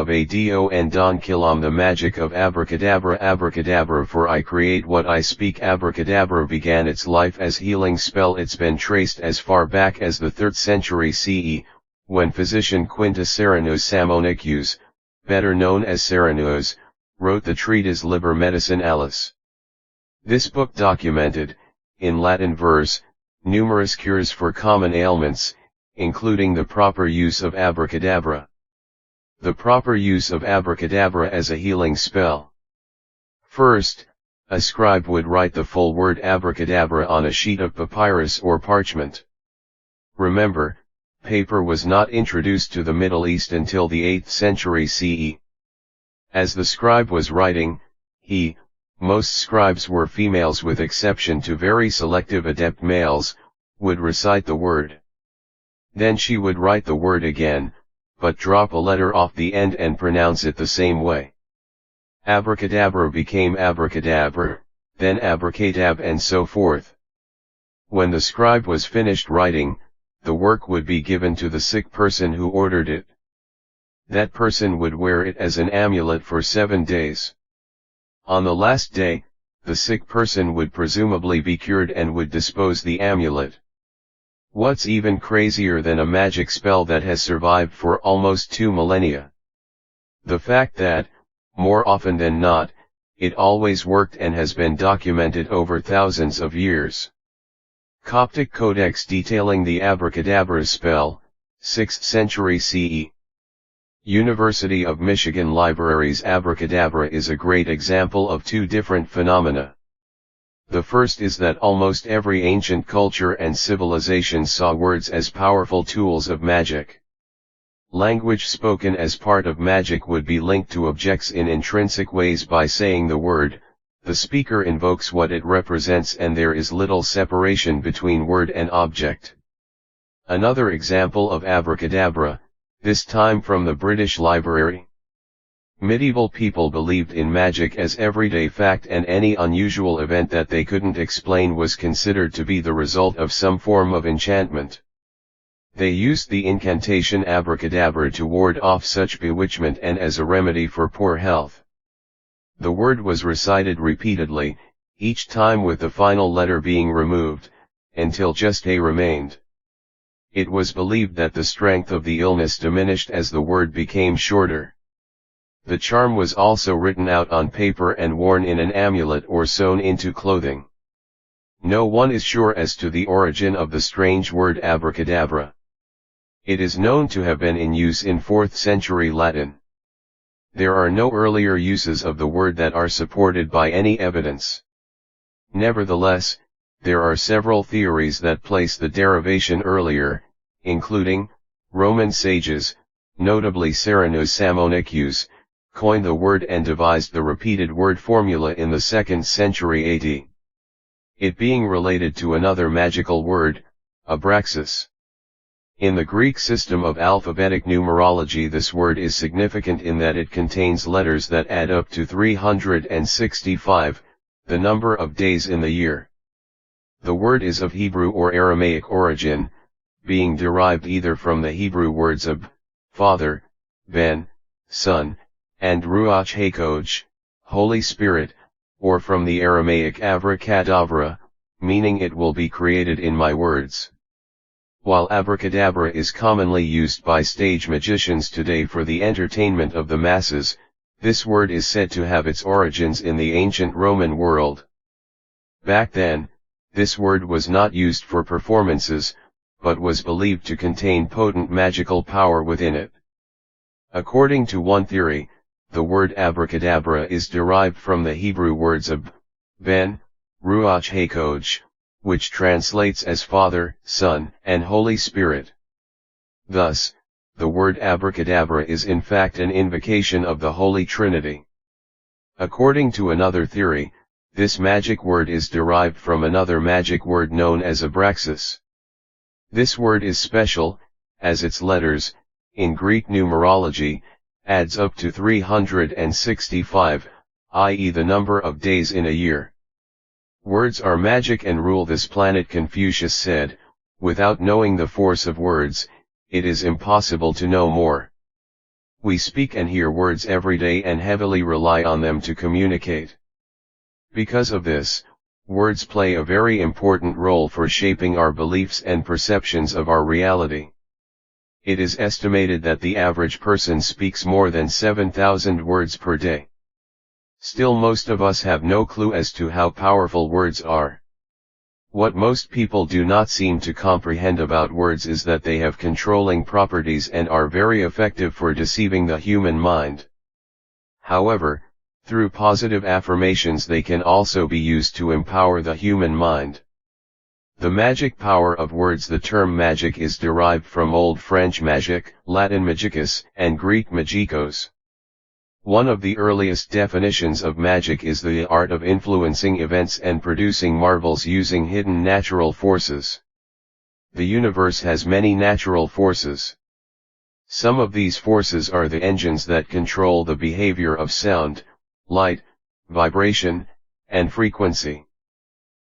of DIS-ENTITLEMENT, the magic of abracadabra. Abracadabra, for I create what I speak. Abracadabra began its life as healing spell. It's been traced as far back as the 3rd century CE, when physician Quintus Ceranos Sammonicus, better known as Ceranos, wrote the treatise Liber Medicinalis. This book documented, in Latin verse, numerous cures for common ailments, including the proper use of abracadabra. The proper use of abracadabra as a healing spell. First, a scribe would write the full word abracadabra on a sheet of papyrus or parchment. Remember, paper was not introduced to the Middle East until the 8th century CE. As the scribe was writing, most scribes were females with exception to very selective adept males, would recite the word. Then she would write the word again, but drop a letter off the end and pronounce it the same way. Abracadabra became abracadabra, then abracadab, and so forth. When the scribe was finished writing, the work would be given to the sick person who ordered it. That person would wear it as an amulet for 7 days. On the last day, the sick person would presumably be cured and would dispose the amulet. What's even crazier than a magic spell that has survived for almost 2 millennia? The fact that, more often than not, it always worked and has been documented over thousands of years. Coptic Codex detailing the abracadabra spell, 6th century CE. University of Michigan Libraries. Abracadabra is a great example of 2 different phenomena. The first is that almost every ancient culture and civilization saw words as powerful tools of magic. Language spoken as part of magic would be linked to objects in intrinsic ways. By saying the word, the speaker invokes what it represents, and there is little separation between word and object. Another example of abracadabra, this time from the British Library. Medieval people believed in magic as everyday fact, and any unusual event that they couldn't explain was considered to be the result of some form of enchantment. They used the incantation abracadabra to ward off such bewitchment and as a remedy for poor health. The word was recited repeatedly, each time with the final letter being removed, until just a remained. It was believed that the strength of the illness diminished as the word became shorter. The charm was also written out on paper and worn in an amulet or sewn into clothing. No one is sure as to the origin of the strange word abracadabra. It is known to have been in use in 4th century Latin. There are no earlier uses of the word that are supported by any evidence. Nevertheless, there are several theories that place the derivation earlier, including, Roman sages, notably Ceranos Sammonicus, coined the word and devised the repeated word formula in the 2nd century AD. It being related to another magical word, abraxas. In the Greek system of alphabetic numerology, this word is significant in that it contains letters that add up to 365, the number of days in the year. The word is of Hebrew or Aramaic origin, being derived either from the Hebrew words ab, Father, Ben, Son, and Ruach HaKodesh, Holy Spirit, or from the Aramaic abracadabra, meaning it will be created in my words. While abracadabra is commonly used by stage magicians today for the entertainment of the masses, this word is said to have its origins in the ancient Roman world. Back then, this word was not used for performances, but was believed to contain potent magical power within it. According to one theory, the word abracadabra is derived from the Hebrew words ab, Ben, Ruach HaKodesh, which translates as Father, Son, and Holy Spirit. Thus, the word abracadabra is in fact an invocation of the Holy Trinity. According to another theory, this magic word is derived from another magic word known as abraxas. This word is special, as its letters, in Greek numerology, adds up to 365, i.e. the number of days in a year. Words are magic and rule this planet. Confucius said, without knowing the force of words, it is impossible to know more. We speak and hear words every day and heavily rely on them to communicate. Because of this, words play a very important role for shaping our beliefs and perceptions of our reality. It is estimated that the average person speaks more than 7,000 words per day. Still, most of us have no clue as to how powerful words are. What most people do not seem to comprehend about words is that they have controlling properties and are very effective for deceiving the human mind. However, through positive affirmations they can also be used to empower the human mind. The magic power of words. The term magic is derived from Old French magic, Latin magicus, and Greek magikos. One of the earliest definitions of magic is the art of influencing events and producing marvels using hidden natural forces. The universe has many natural forces. Some of these forces are the engines that control the behavior of sound, light, vibration, and frequency.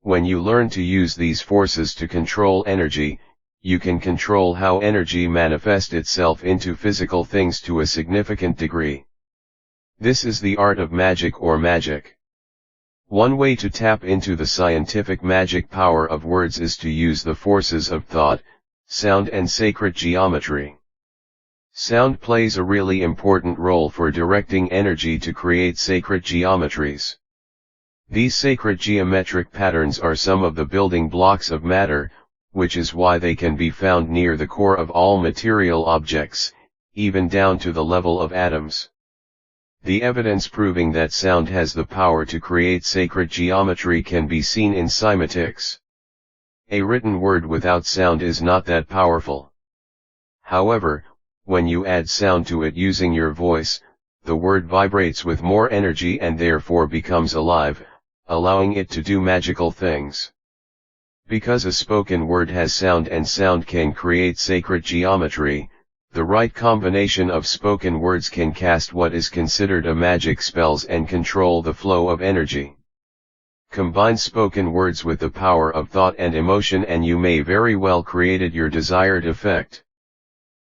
When you learn to use these forces to control energy, you can control how energy manifests itself into physical things to a significant degree. This is the art of magic or magic. One way to tap into the scientific magic power of words is to use the forces of thought, sound and sacred geometry. Sound plays a really important role for directing energy to create sacred geometries. These sacred geometric patterns are some of the building blocks of matter, which is why they can be found near the core of all material objects, even down to the level of atoms. The evidence proving that sound has the power to create sacred geometry can be seen in cymatics. A written word without sound is not that powerful. However, when you add sound to it using your voice, the word vibrates with more energy and therefore becomes alive, allowing it to do magical things. Because a spoken word has sound and sound can create sacred geometry, the right combination of spoken words can cast what is considered a magic spells and control the flow of energy. Combine spoken words with the power of thought and emotion and you may very well create your desired effect.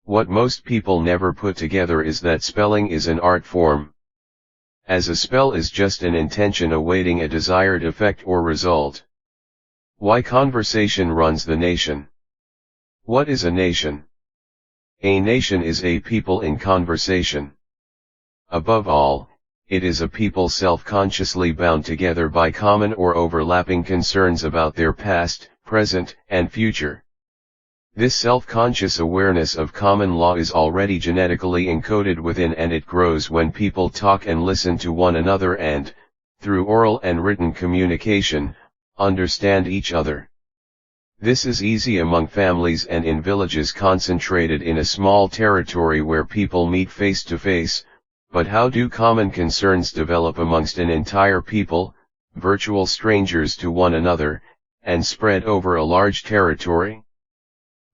What most people never put together is that spelling is an art form. As a spell is just an intention awaiting a desired effect or result. Why conversation runs the nation? What is a nation? A nation is a people in conversation. Above all, it is a people self-consciously bound together by common or overlapping concerns about their past, present, and future. This self-conscious awareness of common law is already genetically encoded within and it grows when people talk and listen to one another and, through oral and written communication, understand each other. This is easy among families and in villages concentrated in a small territory where people meet face to face, but how do common concerns develop amongst an entire people, virtual strangers to one another, and spread over a large territory?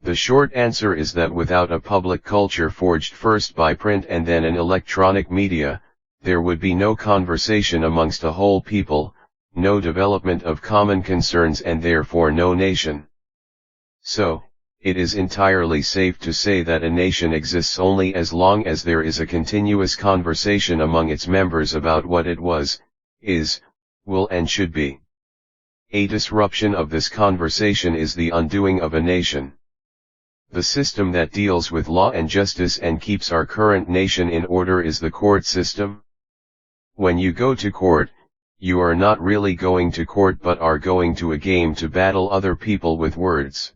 The short answer is that without a public culture forged first by print and then in electronic media, there would be no conversation amongst a whole people, no development of common concerns and therefore no nation. So, it is entirely safe to say that a nation exists only as long as there is a continuous conversation among its members about what it was, is, will and should be. A disruption of this conversation is the undoing of a nation. The system that deals with law and justice and keeps our current nation in order is the court system. When you go to court, you are not really going to court but are going to a game to battle other people with words.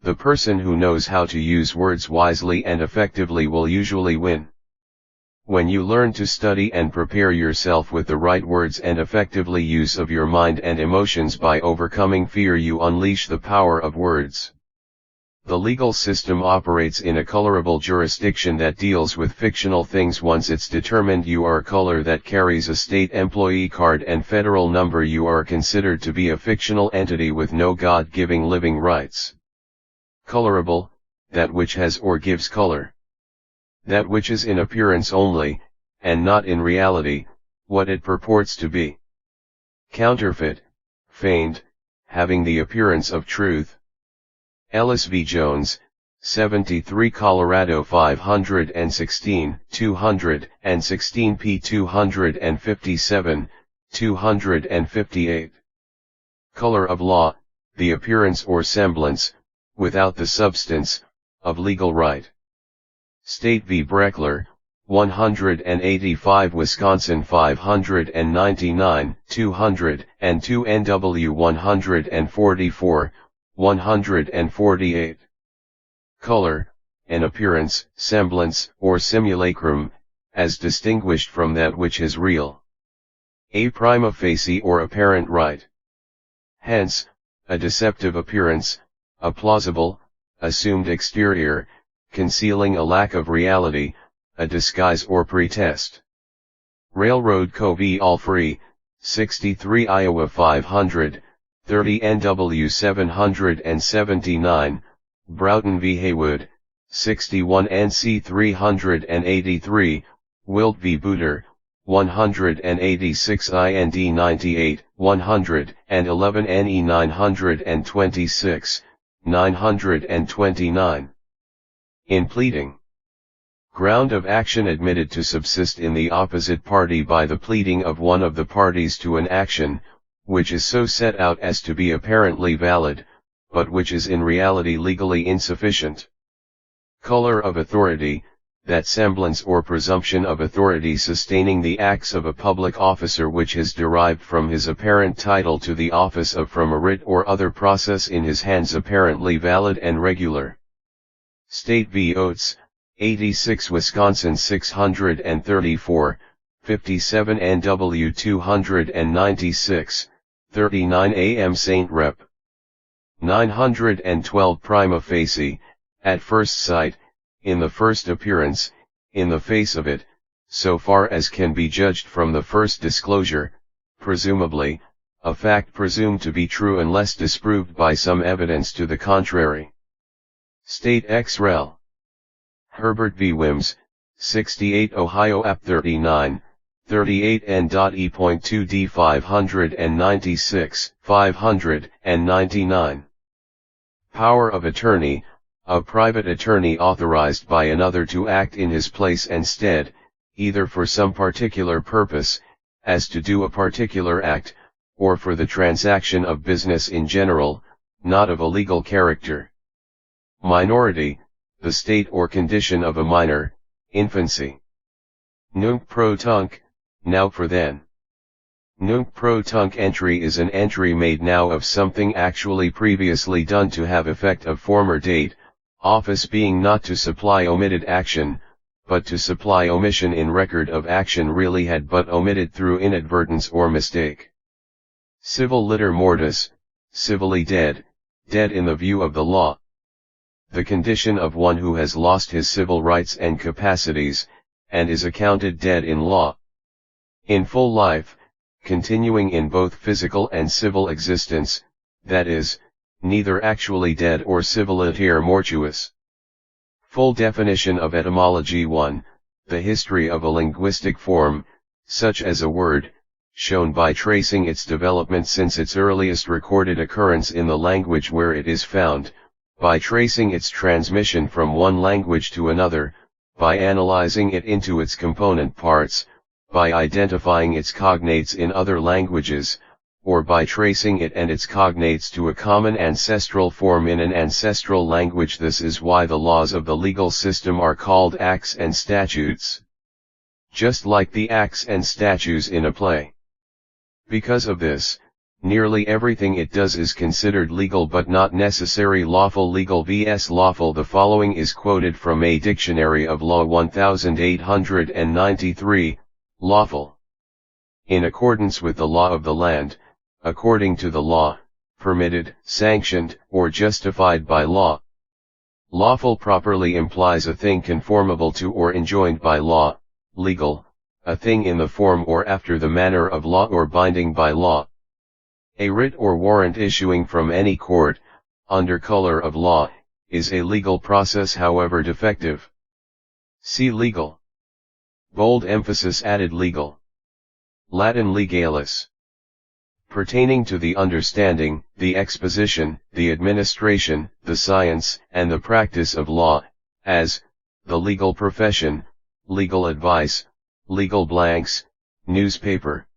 The person who knows how to use words wisely and effectively will usually win. When you learn to study and prepare yourself with the right words and effectively use of your mind and emotions by overcoming fear, you unleash the power of words. The legal system operates in a colorable jurisdiction that deals with fictional things. Once it's determined you are a color that carries a state employee card and federal number, you are considered to be a fictional entity with no God-giving living rights. Colorable, that which has or gives color. That which is in appearance only, and not in reality, what it purports to be. Counterfeit, feigned, having the appearance of truth. Ellis v. Jones, 73 Colorado 516, 216 p. 257, 258. Color of law, the appearance or semblance, without the substance, of legal right. State v. Breckler, 185 Wisconsin 599, 202 NW 144, 148. Color, an appearance, semblance, or simulacrum, as distinguished from that which is real. A prima facie or apparent right. Hence, a deceptive appearance, a plausible, assumed exterior, concealing a lack of reality, a disguise or pretext. Railroad Co. v. Allfree, 63 Iowa 500, 30 NW 779, Broughton v. Haywood, 61 NC 383, Wilt v. Booter, 186 IND 98, 111 NE 926, 929. In pleading. Ground of action admitted to subsist in the opposite party by the pleading of one of the parties to an action, which is so set out as to be apparently valid, but which is in reality legally insufficient. Color of authority, that semblance or presumption of authority sustaining the acts of a public officer which is derived from his apparent title to the office of from a writ or other process in his hands apparently valid and regular. State v. Oates, 86 Wisconsin 634, 57 NW 296, 39 AM St. Rep. 912 Prima facie, at first sight, in the first appearance, in the face of it, so far as can be judged from the first disclosure, presumably, a fact presumed to be true unless disproved by some evidence to the contrary. State ex rel. Herbert v. Wims, 68 Ohio App 39, 38 N.E.2 D 596, 599. Power of attorney, a private attorney authorized by another to act in his place and stead, either for some particular purpose, as to do a particular act, or for the transaction of business in general, not of a legal character. Minority, the state or condition of a minor, infancy. Nunc pro tunc, now for then. Nunc pro tunc entry is an entry made now of something actually previously done to have effect of former date, office being not to supply omitted action, but to supply omission in record of action really had but omitted through inadvertence or mistake. Civil liter mortis, civilly dead, dead in the view of the law. The condition of one who has lost his civil rights and capacities, and is accounted dead in law. In full life, continuing in both physical and civil existence, that is, neither actually dead or civiliter mortuus. Full definition of etymology 1, the history of a linguistic form, such as a word, shown by tracing its development since its earliest recorded occurrence in the language where it is found, by tracing its transmission from one language to another, by analyzing it into its component parts, by identifying its cognates in other languages, or by tracing it and its cognates to a common ancestral form in an ancestral language. This is why the laws of the legal system are called acts and statutes. Just like the acts and statutes in a play. Because of this, nearly everything it does is considered legal but not necessary lawful. Legal vs lawful. The following is quoted from a Dictionary of Law 1893, lawful. In accordance with the law of the land, according to the law, permitted, sanctioned, or justified by law. Lawful properly implies a thing conformable to or enjoined by law, legal, a thing in the form or after the manner of law or binding by law. A writ or warrant issuing from any court, under color of law, is a legal process however defective. See legal. Bold emphasis added legal. Latin legalis. pertaining to the understanding, the exposition, the administration, the science, and the practice of law, as, the legal profession, legal advice, legal blanks, newspaper.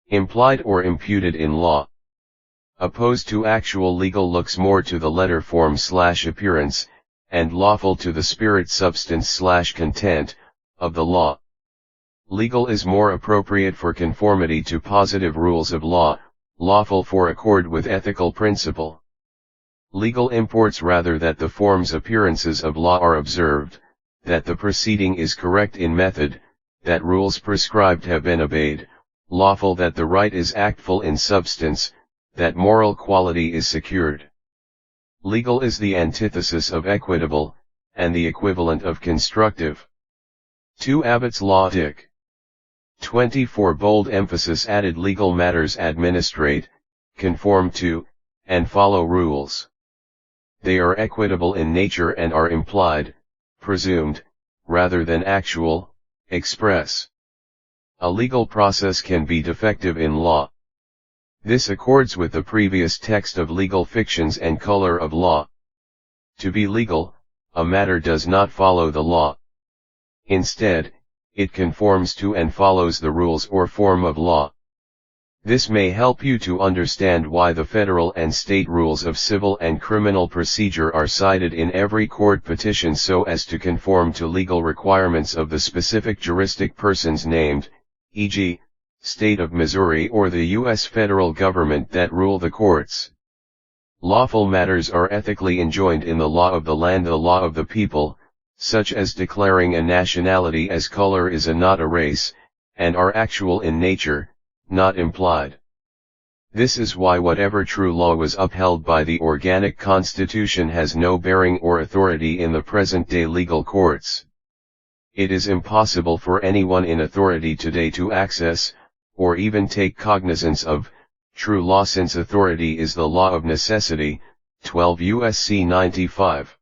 Implied or imputed in law. Opposed to actual legal looks more to the letter form/appearance, and lawful to the spirit substance/content, of the law. Legal is more appropriate for conformity to positive rules of law, lawful for accord with ethical principle. Legal imports rather that the forms appearances of law are observed, that the proceeding is correct in method, that rules prescribed have been obeyed, lawful that the right is actful in substance, that moral quality is secured. Legal is the antithesis of equitable, and the equivalent of constructive. 2 Abbott's Law Dic. 24 bold emphasis added. Legal matters administrate, conform to, and follow rules. They are equitable in nature and are implied, presumed, rather than actual, express. A legal process can be defective in law. This accords with the previous text of Legal Fictions and Color of Law. To be legal, a matter does not follow the law. Instead, it conforms to and follows the rules or form of law. This may help you to understand why the federal and state rules of civil and criminal procedure are cited in every court petition so as to conform to legal requirements of the specific juristic persons named, e.g., State of Missouri or the U.S. federal government that rule the courts. Lawful matters are ethically enjoined in the law of the land, the law of the people, such as declaring a nationality as color is a not a race, and are actual in nature, not implied. This is why whatever true law was upheld by the organic constitution has no bearing or authority in the present-day legal courts. It is impossible for anyone in authority today to access, or even take cognizance of, true law since authority is the law of necessity, 12 U.S.C. 95.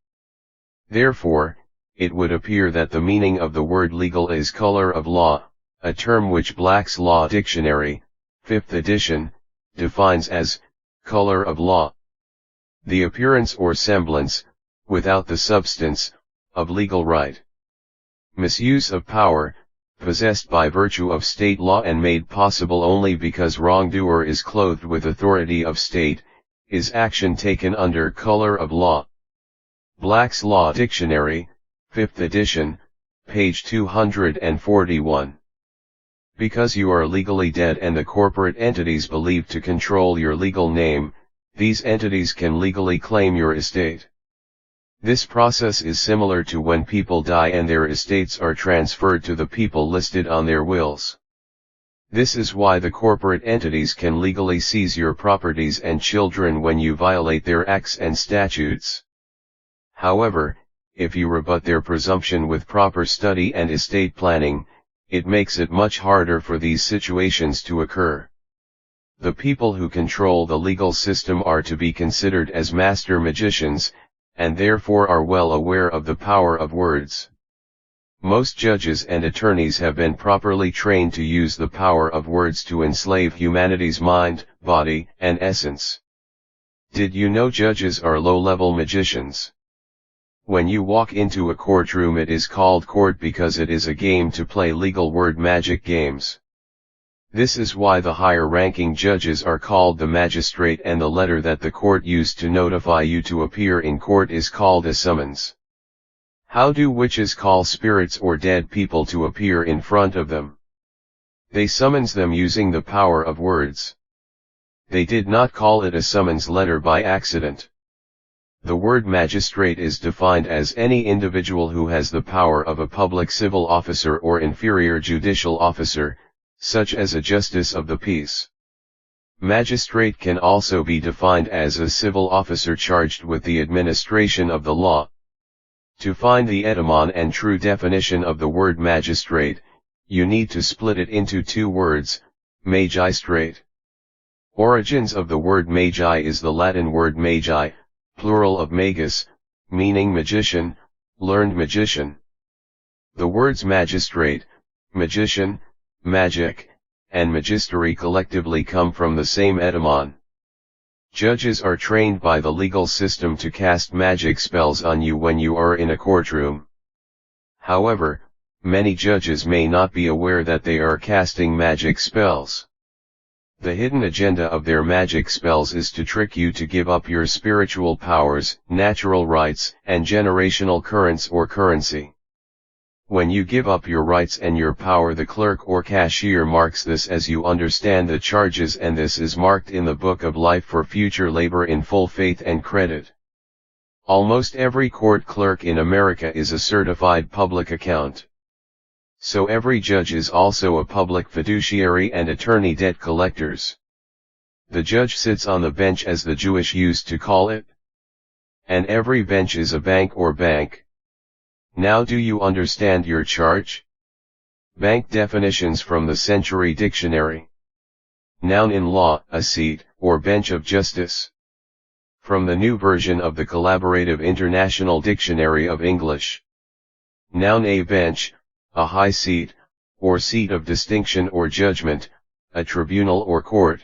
Therefore, it would appear that the meaning of the word legal is color of law, a term which Black's Law Dictionary, 5th edition, defines as, color of law. The appearance or semblance, without the substance, of legal right. Misuse of power, possessed by virtue of state law and made possible only because wrongdoer is clothed with authority of state, is action taken under color of law. Black's Law Dictionary, 5th edition, page 241. Because you are legally dead and the corporate entities believed to control your legal name, these entities can legally claim your estate. This process is similar to when people die and their estates are transferred to the people listed on their wills. This is why the corporate entities can legally seize your properties and children when you violate their acts and statutes. However, if you rebut their presumption with proper study and estate planning, it makes it much harder for these situations to occur. The people who control the legal system are to be considered as master magicians, and therefore are well aware of the power of words. Most judges and attorneys have been properly trained to use the power of words to enslave humanity's mind, body, and essence. Did you know judges are low-level magicians? When you walk into a courtroom, it is called court because it is a game to play legal word magic games. This is why the higher-ranking judges are called the magistrate, and the letter that the court used to notify you to appear in court is called a summons. How do witches call spirits or dead people to appear in front of them? They summons them using the power of words. They did not call it a summons letter by accident. The word magistrate is defined as any individual who has the power of a public civil officer or inferior judicial officer, such as a justice of the peace. Magistrate can also be defined as a civil officer charged with the administration of the law. To find the etymon and true definition of the word magistrate, you need to split it into 2 words, magistrate. Origins of the word magi is the Latin word magi, plural of magus, meaning magician, learned magician. The words magistrate, magician, magic, and magistery collectively come from the same etymon. Judges are trained by the legal system to cast magic spells on you when you are in a courtroom. However, many judges may not be aware that they are casting magic spells. The hidden agenda of their magic spells is to trick you to give up your spiritual powers, natural rights, and generational currents or currency. When you give up your rights and your power, the clerk or cashier marks this as you understand the charges, and this is marked in the book of life for future labor in full faith and credit. Almost every court clerk in America is a certified public account. So every judge is also a public fiduciary and attorney debt collectors. The judge sits on the bench, as the Jewish used to call it. And every bench is a bank or bank. Now do you understand your charge? Bank definitions from the Century Dictionary. Noun in law, a seat, or bench of justice. From the new version of the Collaborative International Dictionary of English. Noun a bench, a high seat, or seat of distinction or judgment, a tribunal or court.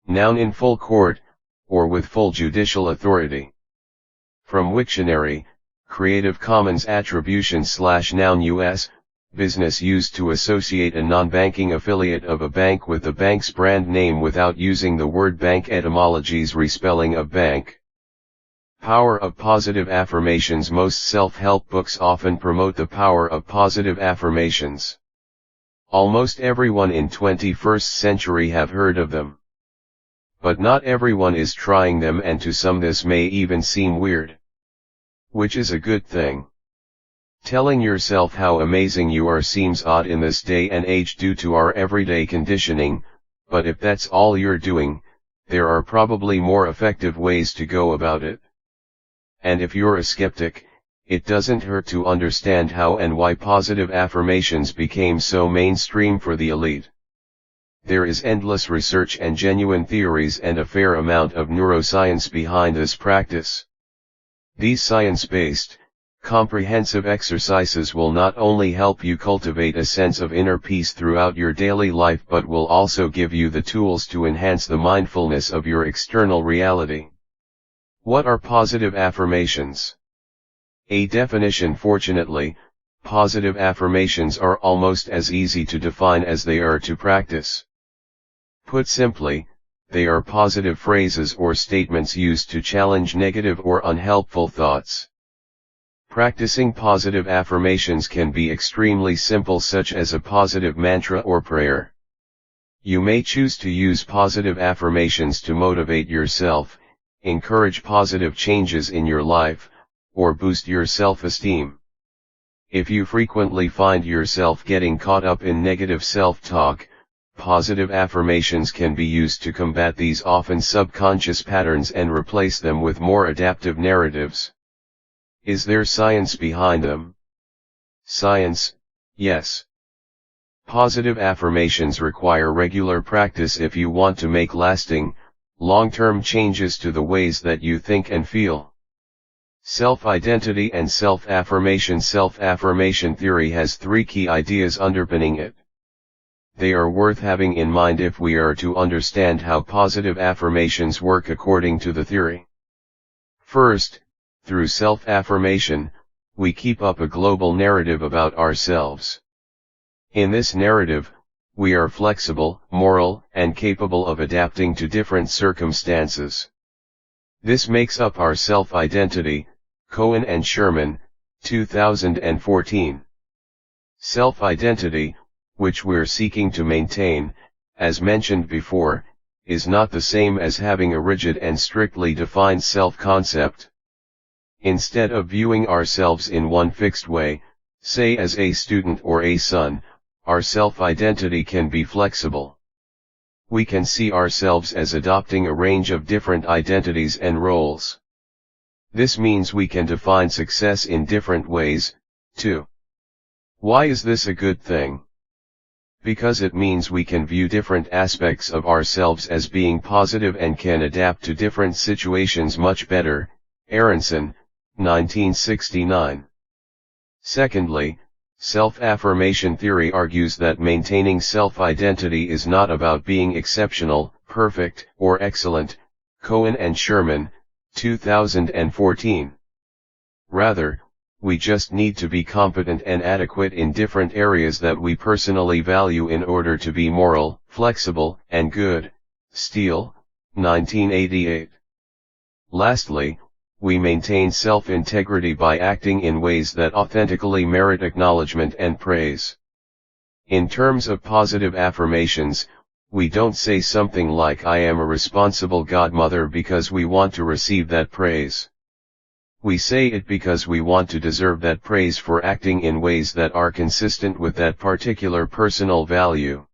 Noun in full court, or with full judicial authority. From Wiktionary, Creative Commons Attribution/Noun US, business used to associate a non-banking affiliate of a bank with the bank's brand name without using the word bank. Etymologies respelling of bank. Power of positive affirmations. Most self-help books often promote the power of positive affirmations. Almost everyone in 21st century have heard of them. But not everyone is trying them, and to some this may even seem weird. Which is a good thing. Telling yourself how amazing you are seems odd in this day and age due to our everyday conditioning, but if that's all you're doing, there are probably more effective ways to go about it. And if you're a skeptic, it doesn't hurt to understand how and why positive affirmations became so mainstream for the elite. There is endless research and genuine theories and a fair amount of neuroscience behind this practice. These science-based, comprehensive exercises will not only help you cultivate a sense of inner peace throughout your daily life, but will also give you the tools to enhance the mindfulness of your external reality. What are positive affirmations? A definition. Fortunately, positive affirmations are almost as easy to define as they are to practice. Put simply, they are positive phrases or statements used to challenge negative or unhelpful thoughts. Practicing positive affirmations can be extremely simple, such as a positive mantra or prayer. You may choose to use positive affirmations to motivate yourself, encourage positive changes in your life, or boost your self-esteem. If you frequently find yourself getting caught up in negative self-talk, positive affirmations can be used to combat these often subconscious patterns and replace them with more adaptive narratives. Is there science behind them? Science, yes. Positive affirmations require regular practice if you want to make lasting, long-term changes to the ways that you think and feel. Self-identity and self-affirmation. Self-affirmation theory has three key ideas underpinning it. They are worth having in mind if we are to understand how positive affirmations work according to the theory. First, through self-affirmation, we keep up a global narrative about ourselves. In this narrative, we are flexible, moral, and capable of adapting to different circumstances. This makes up our self-identity. Cohen and Sherman, 2014. Self-identity, which we're seeking to maintain, as mentioned before, is not the same as having a rigid and strictly defined self-concept. Instead of viewing ourselves in one fixed way, say as a student or a son, our self-identity can be flexible. We can see ourselves as adopting a range of different identities and roles. This means we can define success in different ways, too. Why is this a good thing? Because it means we can view different aspects of ourselves as being positive and can adapt to different situations much better. Aronson, 1969. Secondly, Self-affirmation theory argues that maintaining self-identity is not about being exceptional, perfect, or excellent. Cohen and Sherman, 2014. Rather, we just need to be competent and adequate in different areas that we personally value in order to be moral, flexible, and good. Steele, 1988. Lastly, we maintain self-integrity by acting in ways that authentically merit acknowledgement and praise. In terms of positive affirmations, we don't say something like "I am a responsible godmother" because we want to receive that praise. We say it because we want to deserve that praise for acting in ways that are consistent with that particular personal value.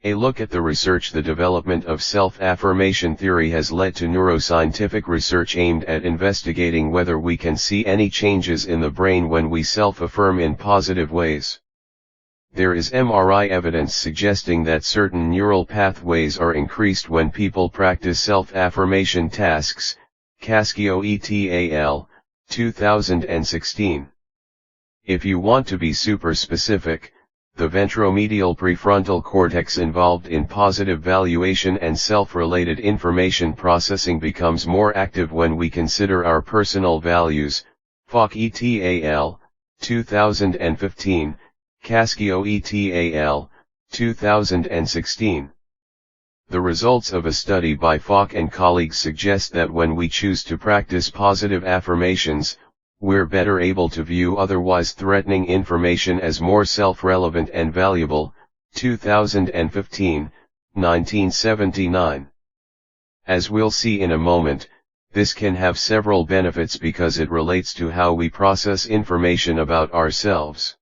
A look at the research. The development of self-affirmation theory has led to neuroscientific research aimed at investigating whether we can see any changes in the brain when we self-affirm in positive ways. There is MRI evidence suggesting that certain neural pathways are increased when people practice self-affirmation tasks. Cascio et al., 2016. If you want to be super specific, the ventromedial prefrontal cortex involved in positive valuation and self-related information processing becomes more active when we consider our personal values. Falk et al., 2015, Cascio et al., 2016. The results of a study by Falk and colleagues suggest that when we choose to practice positive affirmations, we're better able to view otherwise threatening information as more self-relevant and valuable. 2015, 1979. As we'll see in a moment, this can have several benefits because it relates to how we process information about ourselves.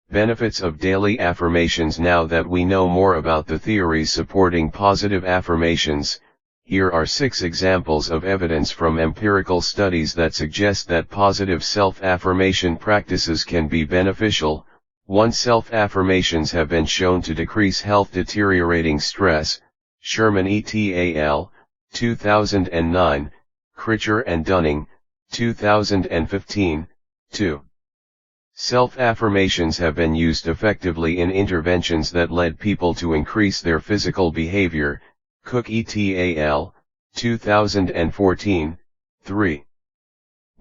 Benefits of daily affirmations. Now that we know more about the theories supporting positive affirmations, here are 6 examples of evidence from empirical studies that suggest that positive self-affirmation practices can be beneficial. 1. Self-affirmations have been shown to decrease health-deteriorating stress. Sherman et al., 2009, Critcher and Dunning, 2015, 2. Self-affirmations have been used effectively in interventions that led people to increase their physical behavior. Cook et al., 2014, 3.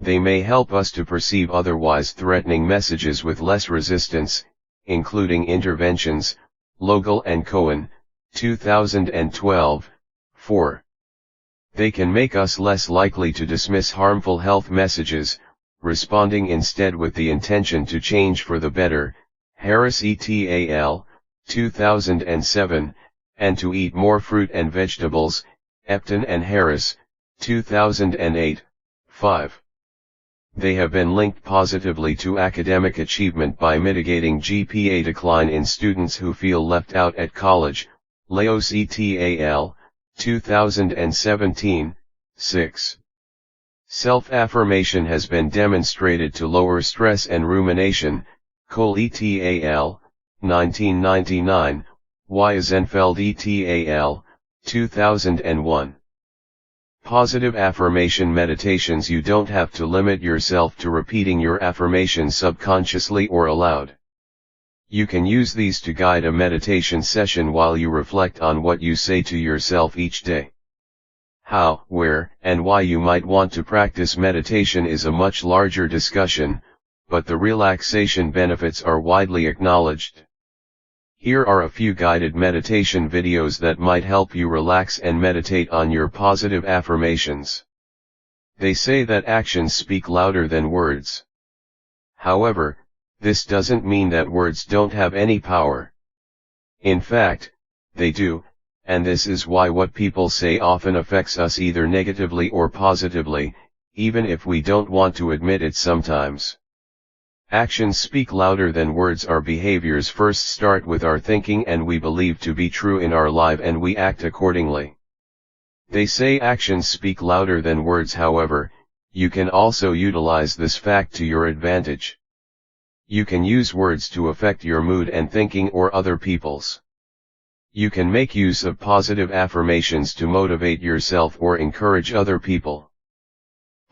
They may help us to perceive otherwise threatening messages with less resistance, including interventions. Logel and Cohen, 2012, 4. They can make us less likely to dismiss harmful health messages, responding instead with the intention to change for the better. Harris et al., 2007, and to eat more fruit and vegetables. Epton and Harris, 2008, 5. They have been linked positively to academic achievement by mitigating GPA decline in students who feel left out at college. Leos et al., 2017, 6. Self-affirmation has been demonstrated to lower stress and rumination. Cole et al., 1999, Wiesenfeld et al., 2001. Positive affirmation meditations. You don't have to limit yourself to repeating your affirmations subconsciously or aloud. You can use these to guide a meditation session while you reflect on what you say to yourself each day. How, where, and why you might want to practice meditation is a much larger discussion, but the relaxation benefits are widely acknowledged. Here are a few guided meditation videos that might help you relax and meditate on your positive affirmations. They say that actions speak louder than words. However, this doesn't mean that words don't have any power. In fact, they do, and this is why what people say often affects us either negatively or positively, even if we don't want to admit it sometimes. Actions speak louder than words. Our behaviors first start with our thinking and we believe to be true in our life and we act accordingly. They say actions speak louder than words. However, you can also utilize this fact to your advantage. You can use words to affect your mood and thinking or other people's. You can make use of positive affirmations to motivate yourself or encourage other people.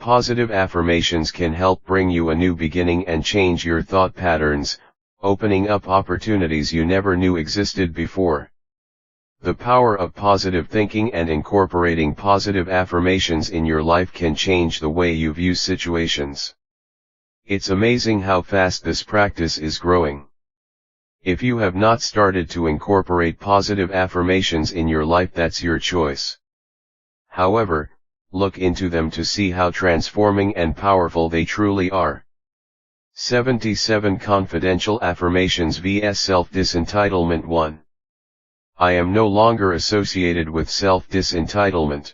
Positive affirmations can help bring you a new beginning and change your thought patterns, opening up opportunities you never knew existed before. The power of positive thinking and incorporating positive affirmations in your life can change the way you view situations. It's amazing how fast this practice is growing. If you have not started to incorporate positive affirmations in your life, that's your choice. However, look into them to see how transforming and powerful they truly are. 77 Confidential Affirmations vs. Self-Disentitlement. 1. I am no longer associated with self-disentitlement.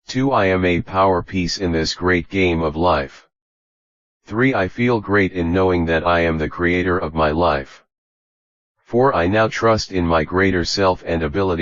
2. I am a power piece in this great game of life. 3. I feel great in knowing that I am the creator of my life. 4. I now trust in my greater self and ability